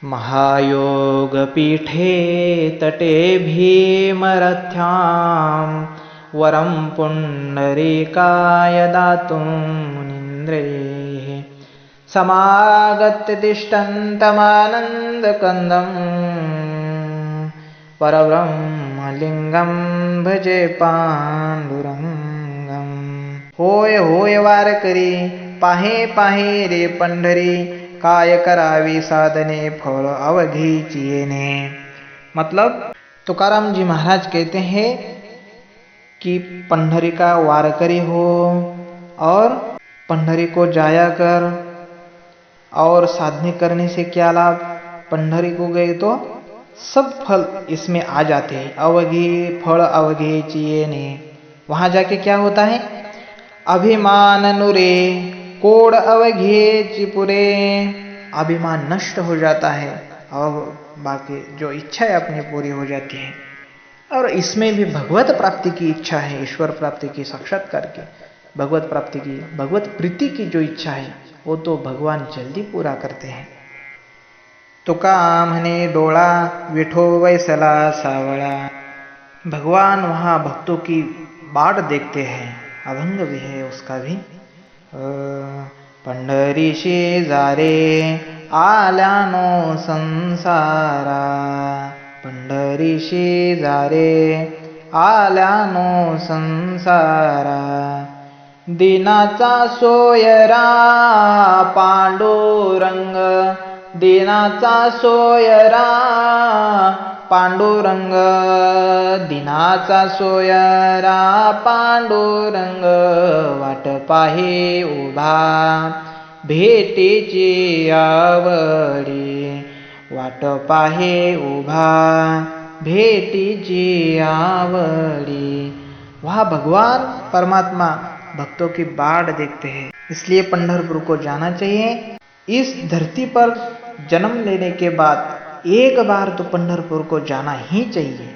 महायोगपीठे तटे भीमरथ्यां वरं पुण्डरीकाय दातुं मुनीन्द्रैः समागत्य तिष्ठन्तमानन्दकन्दं परब्रह्मलिङ्गं भजे पाण्डुरङ्गम्। होय होय वारकरी, पाहे पाहे रे पंढरी, काय करावी साधने फळ अवघीची येणे। मतलब तुकाराम जी महाराज कहते हैं कि पंढरी का वारकरी हो और पंढरी को जाया कर, और साधने करने से क्या लाभ, पंढरी को गए तो सब फल इसमें आ जाते हैं। अवघी फल अवघीची येणे, वहां जाके क्या होता है, अभिमान नुरे कोड अवघेची पुरे, अभिमान नष्ट हो जाता है और बाकी जो इच्छा है अपनी पूरी हो जाती है। और इसमें भी भगवत प्राप्ति की इच्छा है, ईश्वर प्राप्ति की, साक्षात्कार की, भगवत प्राप्ति की, भगवत प्रीति की जो इच्छा है वो तो भगवान जल्दी पूरा करते हैं। तुका म्हणे डोळा विठो वैसला सावळा, भगवान वहाँ भक्तों की बाट देखते हैं, अभंग भी है उसका भी। पंढरीशी जारे आल्यानो संसारा, पंढरीशी जारे आल्यानो संसारा, दिनाचा सोयरा पांडुरंग, दिनाचा सोयरा पांडुरंग, दिनाचा सोयरा पांडुरंग, वाट पाहे उभा भेटीची आवडी, वाट पाहे उभा भेटीची आवडी। वहाँ भगवान परमात्मा भक्तों की बाट देखते हैं, इसलिए पंढरपुर को जाना चाहिए। इस धरती पर जन्म लेने के बाद एक बार तो पंढरपुर को जाना ही चाहिए,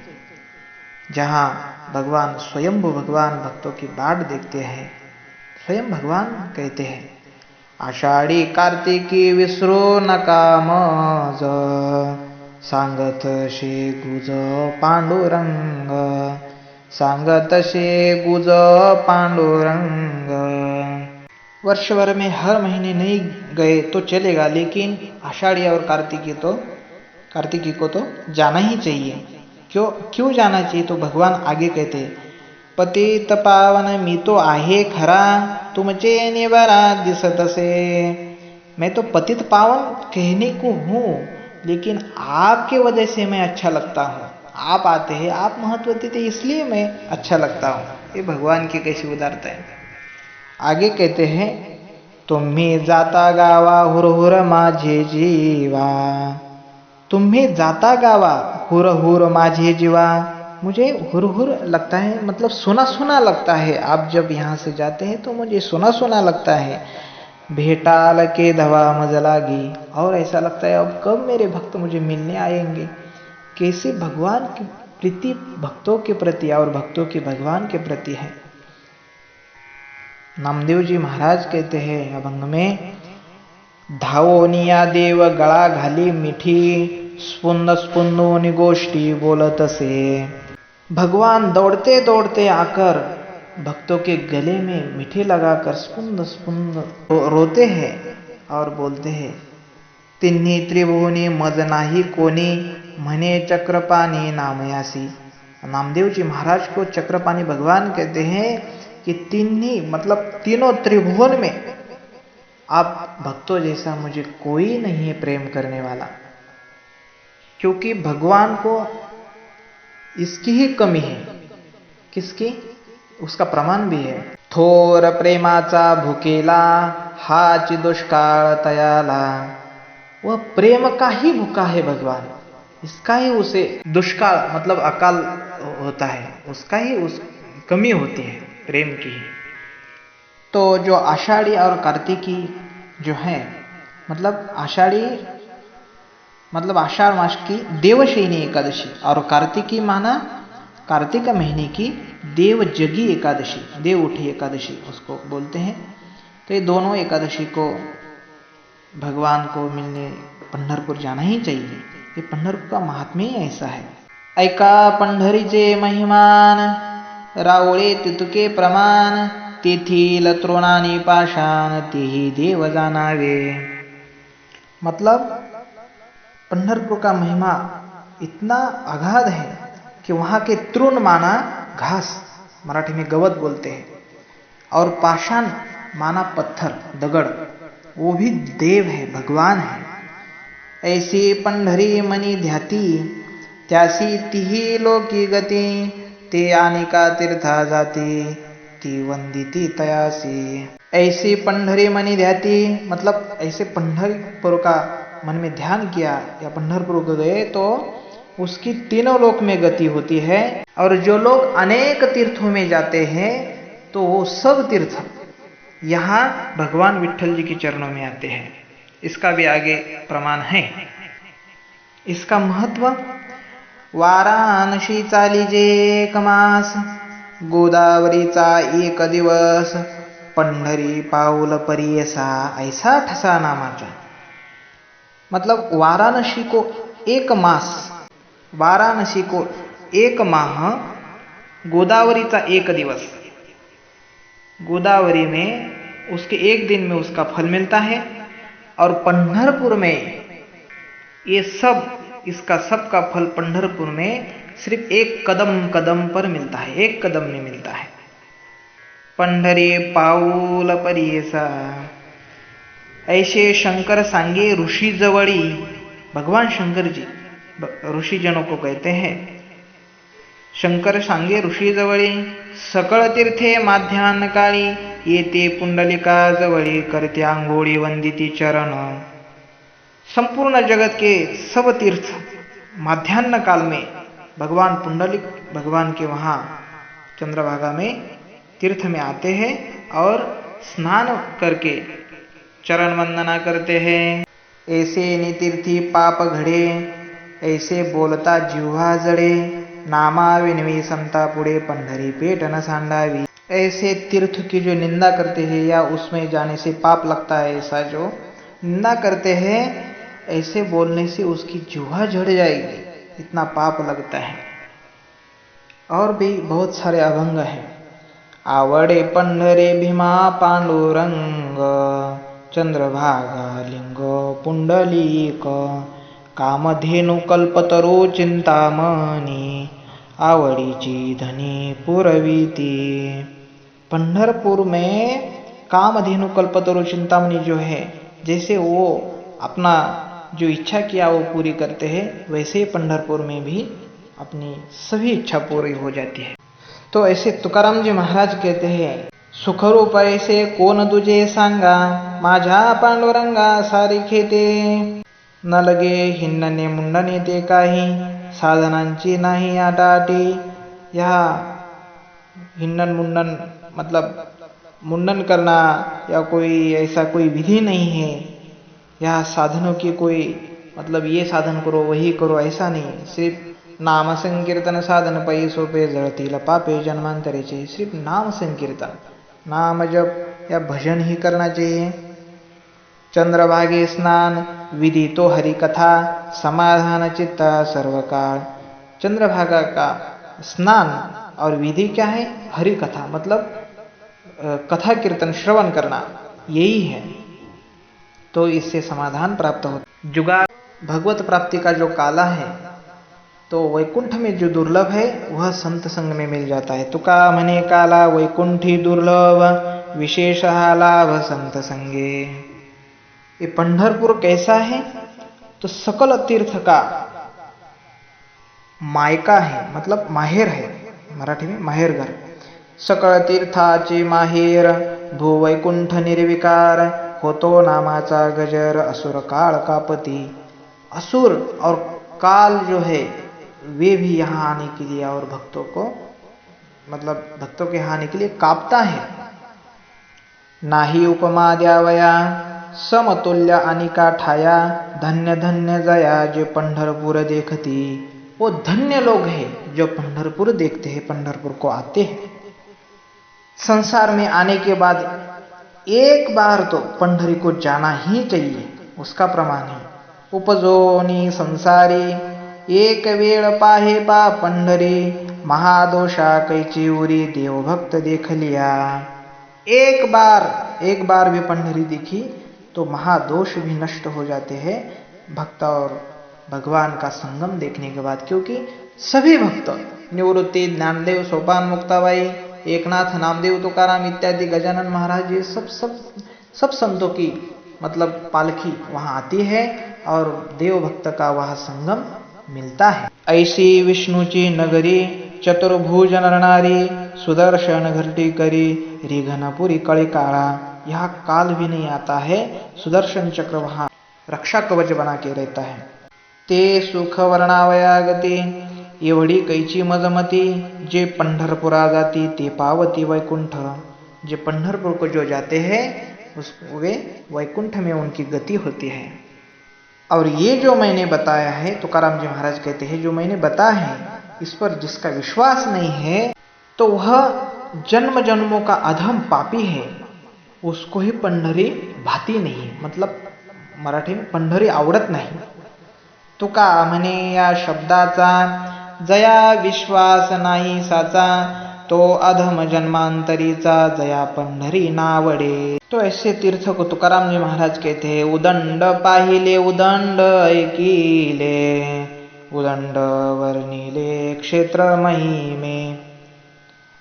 जहाँ भगवान स्वयंभू भगवान भक्तों की बाट देखते हैं। स्वयं भगवान कहते हैं, आषाढी कार्तिकी विसरू नका मज, सांगत शे गुज पांडुरंग, सांगत शे गुज पांडुरंग। वर्ष भर में हर महीने नहीं गए तो चलेगा, लेकिन आषाढ़ी और कार्तिकी को तो जाना ही चाहिए। क्यों जाना चाहिए, तो भगवान आगे कहते हैं, पतित पावन मी तो आहे खरा, तुमचे निवारा दिसतसे। मैं तो पतित पावन कहने को हूँ, लेकिन आपके वजह से मैं अच्छा लगता हूँ। आप आते हैं, आप महत्व देते, इसलिए मैं अच्छा लगता हूँ। ये भगवान की कैसी उदारता है। आगे कहते हैं, तुम्ही जाता गावा हुर हुर माझे जीवा, तुम्ही जाता गावा हुर हुर माझे जीवा, मुझे हुर हुर लगता है, मतलब सुना सुना लगता है। आप जब यहाँ से जाते हैं तो मुझे सुना सुना लगता है। भेटाल के धवा मज लागी, और ऐसा लगता है अब कब मेरे भक्त मुझे मिलने आएंगे। कैसे भगवान की प्रीति भक्तों के प्रति और भक्तों की भगवान के प्रति है। नामदेव जी महाराज कहते हैं अभंग में, धावोनिया देव गळा घाली मिठी, स्पुंद स्पुंदोनी गोष्टी बोलत से। भगवान दौड़ते दौड़ते आकर भक्तों के गले में मीठी लगाकर स्पुंद स्पुंद रोते हैं और बोलते हैं, तिन्ही त्रिभुवनी मज नाही कोणी, म्हणे चक्रपाणी नामयासी। नामदेव जी महाराज को चक्रपाणी भगवान कहते हैं कि तिन्ही मतलब तीनों त्रिभुवन में आप भक्तों जैसा मुझे कोई नहीं है प्रेम करने वाला। क्योंकि भगवान को इसकी ही कमी है। किसकी? उसका प्रमाण भी है। थोर प्रेमाचा भुकेला, हाची दुष्काळ तयाला। वह प्रेम का ही भूखा है भगवान, इसका ही उसे दुष्काल मतलब अकाल होता है, उसका ही उस कमी होती है प्रेम की। तो जो आषाढ़ी और कार्तिकी जो है, मतलब आषाढ़ी मतलब आषाढ़ मास की देवशयनी एकादशी, और कार्तिकी माना कार्तिक महीने की देवजगी एकादशी, देव उठी एकादशी उसको बोलते हैं। तो ये दोनों एकादशी को भगवान को मिलने पंढरपुर जाना ही चाहिए। ये पंढरपुर का महात्म्य ही ऐसा है। ऐका पंढरीचे महिमान, रावळे तितुके प्रमाण, तेथील तृणानी पाषाण, तेही देव जानावे। मतलब पंढरपुर का महिमा इतना अगाध है कि वहाँ के तृण माना घास, मराठी में गवत बोलते हैं, और पाषाण माना पत्थर दगड़, वो भी देव है, भगवान है। ऐसी पंढरी मनी ध्याती, त्यासी तिही लोकी गती, ते अनेका तीर्था जाती, ती वंदिती तयासी। ऐसी पंढरी मनी ध्याती मतलब ऐसे पंढरपुर का मन में ध्यान किया या पंढरपुर को गए तो उसकी तीनों लोक में गति होती है। और जो लोग अनेक तीर्थों में जाते हैं तो वो सब तीर्थ यहाँ भगवान विठ्ठल जी के चरणों में आते हैं। इसका भी आगे प्रमाण है। इसका महत्व, वाराणसी चालीजे एक मास, गोदावरीचा एक दिवस, पंढरी पाऊल परियसा, ऐसा ठसा नामाचा। मतलब वाराणसी को एक मास, वाराणसी को एक माह, गोदावरी का एक दिवस, गोदावरी में उसके एक दिन में उसका फल मिलता है, और पंढरपुर में ये सब, इसका सबका फल पंढरपुर में सिर्फ एक कदम कदम पर मिलता है, एक कदम में मिलता है। पंढरी पाऊल परियसा, ऐसे शंकर सांगे ऋषि जवळी। भगवान शंकर जी ऋषिजनों को कहते हैं, शंकर सांगे ऋषि जवळी, सकळ तीर्थे माध्यान्ह काळी, येते पुंडलिका जवळी, करते आंघोळी वंदिती चरण। संपूर्ण जगत के सब तीर्थ माध्यान्ह काल में भगवान पुंडलिक भगवान के वहाँ चंद्रभागा में तीर्थ में आते हैं और स्नान करके चरण वंदना करते हैं। ऐसे नितीर्थी पाप घडे, ऐसे बोलता जिव्हा जडे, नामा विनवी संता पुढे, पंढरी पेट न सांडावी। ऐसे तीर्थ की जो निंदा करते हैं या उसमें जाने से पाप लगता है, ऐसा जो निंदा करते हैं, ऐसे बोलने से उसकी जिह्वा झड़ जाएगी, इतना पाप लगता है। और भी बहुत सारे अभंग हैं। आवडे पंढरे भीमा पांडुरंग, चंद्रभागा लिंग पुंडलिक, कामधेनु कल्पतरो चिंतामणी, आवडीची धनी पुरविती। पंढरपुर में कामधेनु कल्पतरु चिंतामणि जो है, जैसे वो अपना जो इच्छा किया वो पूरी करते हैं, वैसे ही पंढरपुर में भी अपनी सभी इच्छा पूरी हो जाती है। तो ऐसे तुकाराम जी महाराज कहते हैं, सुखरूप ऐसे कोण तुझे सांगा, माझ्या पांडुरंगा सारी खेते, न लगे हिंडणे मुंडणे ते काही, साधनांची नाही आटाटी। यहाँ हिंडन मुंडन मतलब मुंडन करना या कोई ऐसा कोई विधि नहीं है। यहाँ साधनों की कोई मतलब ये साधन करो वही करो ऐसा नहीं, सिर्फ नाम संकीर्तन साधन पै सोपे, जळतील पापे जन्मांतरेचे। सिर्फ नाम संकीर्तन, नाम जप या भजन ही करना चाहिए। चंद्रभागे स्नान, विधि तो हरि कथा, समाधान चित्ता सर्व काल। चंद्रभागा का स्नान और विधि क्या है? हरि कथा, मतलब कथा कीर्तन श्रवण करना, यही है। तो इससे समाधान प्राप्त होता। जुगाड़ भगवत प्राप्ति का जो काला है, तो वैकुंठ में जो दुर्लभ है वह संत संग में मिल जाता है। तुका मने काला वैकुंठी दुर्लभ, विशेष लाभ संत संगे। ये पंढरपुर कैसा है? तो सकल तीर्थ का मायका है, मतलब माहेर है, मराठी में माहेर घर। सकळ तीर्थाचे माहेर, भूवैकुंठ निर्विकार, होतो नामाचा गजर, असुर काळ कापती। असुर और काल जो है वे भी यहाँ आने के लिए और भक्तों को मतलब भक्तों के यहाँ आने के लिए कांपता है। नाही उपमा द्यावया, समतुल्य अनिका ठाया, धन्य धन्य जया जे पंढरपुर देखती। वो धन्य लोग हैं जो पंढरपुर देखते हैं, पंढरपुर को आते हैं। संसार में आने के बाद एक बार तो पंढरी को जाना ही चाहिए, उसका प्रमाण है। उपजोनी संसारी, एक वेळ पाहे पा पंढरी, महादोषा कैची उरी, देवभक्त देख लिया। एक बार भी पंढरी दिखी तो महादोष भी नष्ट हो जाते हैं भक्त और भगवान का संगम देखने के बाद। क्योंकि सभी भक्त, निवृत्ति, ज्ञानदेव, सोपान, मुक्ताबाई, एकनाथ, नामदेव, तुकाराम इत्यादि, गजानन महाराज, ये सब संतों की मतलब पालकी वहाँ आती है और देव भक्त का वह संगम मिलता है। ऐसी विष्णुची नगरी, चतुर्भुज नरनारी, सुदर्शन घरटी करी, रिघनपुरी कळी काळा। यह काल भी नहीं आता है, सुदर्शन चक्र वहाँ रक्षा कवच बना के रहता है। ते सुख वर्णावया गती, एवढी कैची मजमती, जे पंढरपुरा जाती ते पावती वैकुंठ। जे पंढरपुर को जो जाते हैं वे वैकुंठ में उनकी गति होती है। और ये जो मैंने बताया है, तुकाराम जी महाराज कहते हैं, जो मैंने बताया है इस पर जिसका विश्वास नहीं है तो वह जन्म जन्मों का अधम पापी है, उसको ही पंढरी भाती नहीं, मतलब मराठी में पंढरी आवडत नाही। तुका म्हणे या शब्दाचा, जया विश्वास नाही साचा, तो अधम जन्मांतरीचा, जया पंढरी नावडे। तो ऐसे तीर्थ को तुकाराम जी महाराज कहते हैं, उदंड पाहिले उदंड ऐकिले, उदंड वर्णिले क्षेत्र महिमे,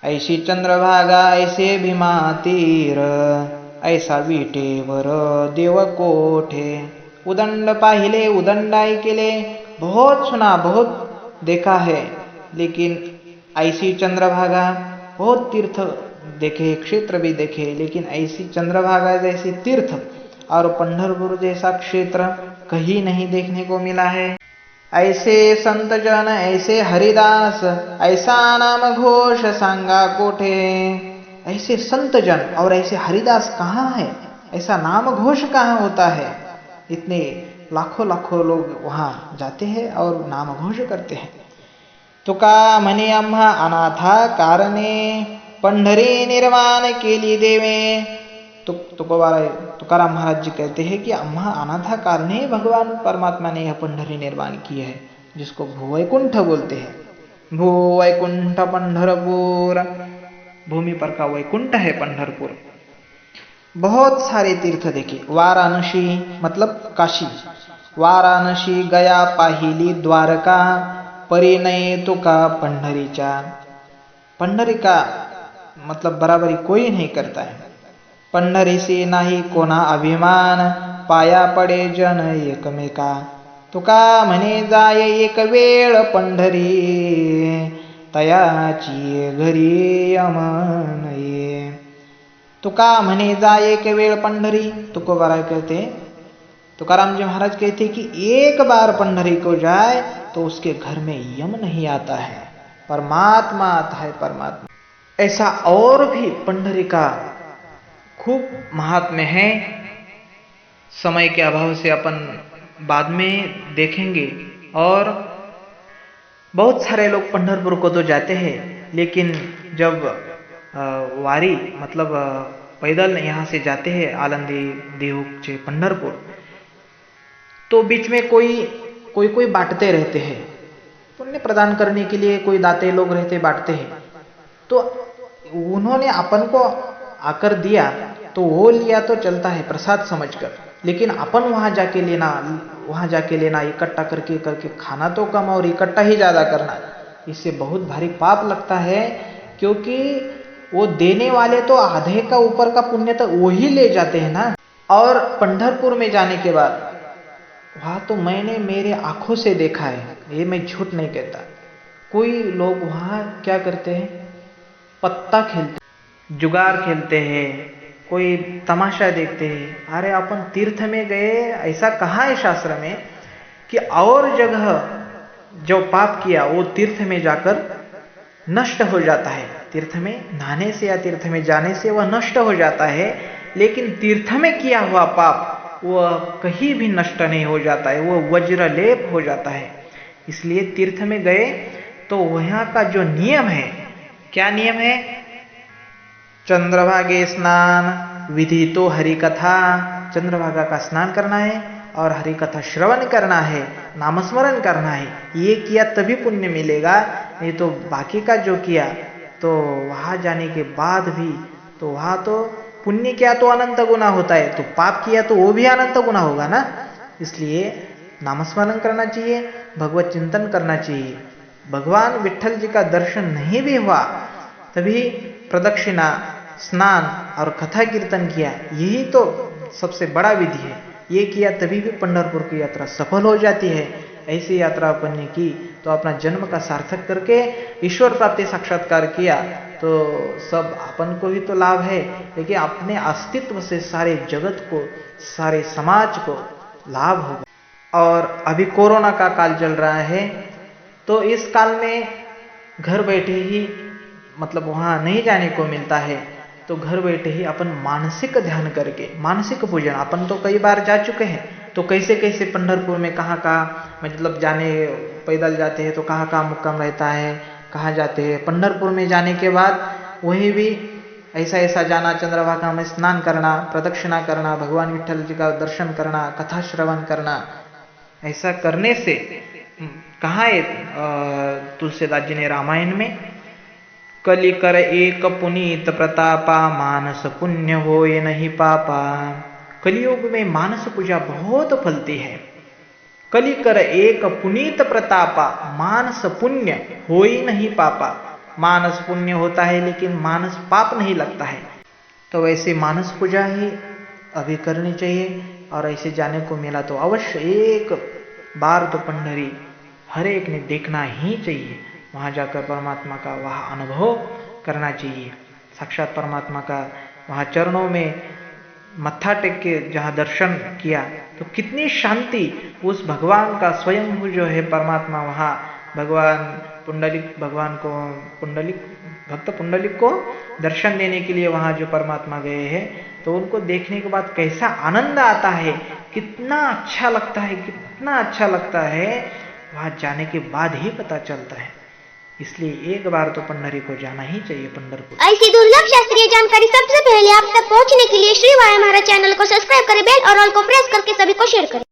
ऐशी चंद्रभागा ऐसे भीमा तीर, ऐसा विटेवर देव कोठे। उदंड पाहिले उदंड ऐकिले, बहुत सुना, बहुत देखा है, लेकिन ऐसी चंद्रभागा, बहुत तीर्थ देखे, क्षेत्र भी देखे, लेकिन ऐसी चंद्रभागा जैसी तीर्थ और पंढरपुर जैसा क्षेत्र कहीं नहीं देखने को मिला है। ऐसे संत जन ऐसे हरिदास, ऐसा नाम घोष सांगा कोठे। ऐसे संत जन और ऐसे हरिदास कहाँ है, ऐसा नाम घोष कहाँ होता है। इतने लाखों लाखों लोग वहाँ जाते हैं और नाम घोष करते हैं। तुका म्हणे आम्हा अनाथा कारणे, पंढरी निर्माण केली देवे। तुकाराम महाराज जी कहते हैं कि आम्हा अनाथा कारणे भगवान परमात्मा ने यह पंढरी निर्माण की है, जिसको भूवैकुंठ बोलते हैं। भूवैकुंठ पंढरपुर, भूमि पर का वैकुंठ है पंढरपुर। बहुत सारे तीर्थ देखे। वाराणसी मतलब काशी, वाराणसी गया पाहिली द्वारका, परिणय तुका पंढरीचा। पंढरी का मतलब बराबरी कोई नहीं करता है। पंढरी से नाही कोणा अभिमान, पाया पडे जन एकमेका। तुका म्हणे जाय एक वेळ पंढरी, तयाची घरी अमनये। तुका म्हणे जाय एक वेळ पंढरी, तुकोबाराय कहते, तुकाराम जी महाराज कहते कि एक बार पंढरी को जाए तो उसके घर में यम नहीं आता है, परमात्मा आता है, परमात्मा। ऐसा और भी पंढरी का खूब महात्म्य है। समय के अभाव से अपन बाद में देखेंगे। और बहुत सारे लोग पंढरपुर को तो जाते हैं, लेकिन जब वारी मतलब पैदल यहाँ से जाते हैं आलंदी देहू से पंढरपुर, तो बीच में कोई बांटते रहते हैं, पुण्य प्रदान करने के लिए कोई दाते लोग रहते बांटते हैं। तो उन्होंने अपन को आकर दिया तो वो लिया तो चलता है प्रसाद समझकर, लेकिन अपन वहां जाके लेना इकट्ठा करके खाना तो कम और इकट्ठा ही ज्यादा करना, इससे बहुत भारी पाप लगता है। क्योंकि वो देने वाले तो आधे का ऊपर का पुण्य तो वही ले जाते हैं ना। और पंढरपुर में जाने के बाद वहां तो मैंने मेरे आंखों से देखा है, ये मैं झूठ नहीं कहता। कोई लोग वहां क्या करते हैं, पत्ता खेलते, जुगार खेलते हैं, कोई तमाशा देखते हैं। अरे अपन तीर्थ में गए, ऐसा कहा है शास्त्र में कि और जगह जो पाप किया वो तीर्थ में जाकर नष्ट हो जाता है। तीर्थ में नहाने से या तीर्थ में जाने से वह नष्ट हो जाता है, लेकिन तीर्थ में किया हुआ पाप वह कहीं भी नष्ट नहीं हो जाता है, वह वज्रलेप हो जाता है। इसलिए तीर्थ में गए तो वहां का जो नियम है, क्या नियम है, चंद्रभागे स्नान, विधि तो हरि कथा। चंद्रभागा का स्नान करना है और हरि कथा श्रवण करना है, नामस्मरण करना है, ये किया तभी पुण्य मिलेगा। नहीं तो बाकी का जो किया तो वहाँ जाने के बाद भी तो वहाँ तो पुण्य किया तो अनंत गुना होता है, तो पाप किया तो वो भी अनंत गुना होगा ना। इसलिए नामस्मरण करना चाहिए, भगवत चिंतन करना चाहिए। भगवान विट्ठल जी का दर्शन नहीं भी हुआ तभी प्रदक्षिणा, स्नान और कथा कीर्तन किया, यही तो सबसे बड़ा विधि है। ये किया तभी भी पंढरपुर की यात्रा सफल हो जाती है। ऐसी यात्रा अपन ने की तो अपना जन्म का सार्थक करके ईश्वर प्राप्ति साक्षात्कार किया तो सब अपन को भी तो लाभ है, लेकिन अपने अस्तित्व से सारे जगत को, सारे समाज को लाभ होगा। और अभी कोरोना का काल चल रहा है तो इस काल में घर बैठे ही मतलब वहाँ नहीं जाने को मिलता है, तो घर बैठे ही अपन मानसिक ध्यान करके, मानसिक पूजन, अपन तो कई बार जा चुके हैं, तो कैसे कैसे पंढरपुर में कहाँ कहाँ मतलब जाने, पैदल जाते हैं तो कहाँ कहाँ मुक्काम रहता है, कहाँ जाते हैं। पंढरपुर में जाने के बाद वहीं भी ऐसा ऐसा जाना, चंद्रभागा में स्नान करना, प्रदक्षिणा करना, भगवान विट्ठल जी का दर्शन करना, कथा श्रवण करना। ऐसा करने से कहाँ है तुलसीदास जी ने रामायण में, कलि कर एक पुनीत प्रतापा, मानस पुण्य होय नहीं पापा। कलियुग में मानस पूजा बहुत फलती है। कलि कर एक पुनीत प्रतापा, मानस पुण्य होय नहीं पापा। मानस पुण्य होता है लेकिन मानस पाप नहीं लगता है। तो वैसे मानस पूजा ही अभी करनी चाहिए, और ऐसे जाने को मिला तो अवश्य एक बार तो पंढरी हर एक ने देखना ही चाहिए। वहाँ जाकर परमात्मा का वह अनुभव करना चाहिए, साक्षात परमात्मा का वहाँ चरणों में मत्था टेक के जहाँ दर्शन किया तो कितनी शांति, उस भगवान का स्वयं जो है परमात्मा, वहाँ भगवान पुंडलिक, भगवान को पुंडलिक, भक्त पुंडलिक को दर्शन देने के लिए वहाँ जो परमात्मा गए हैं, तो उनको देखने के बाद कैसा आनंद आता है, कितना अच्छा लगता है, कितना अच्छा लगता है, वहाँ जाने के बाद ही पता चलता है। इसलिए एक बार तो पंढरी को जाना ही चाहिए, पंढरपुर। ऐसी दुर्लभ शास्त्रीय जानकारी सबसे पहले आप तक पहुंचने के लिए श्री वाया महाराज चैनल को सब्सक्राइब करें, बेल और ऑल को प्रेस करके सभी को शेयर करें।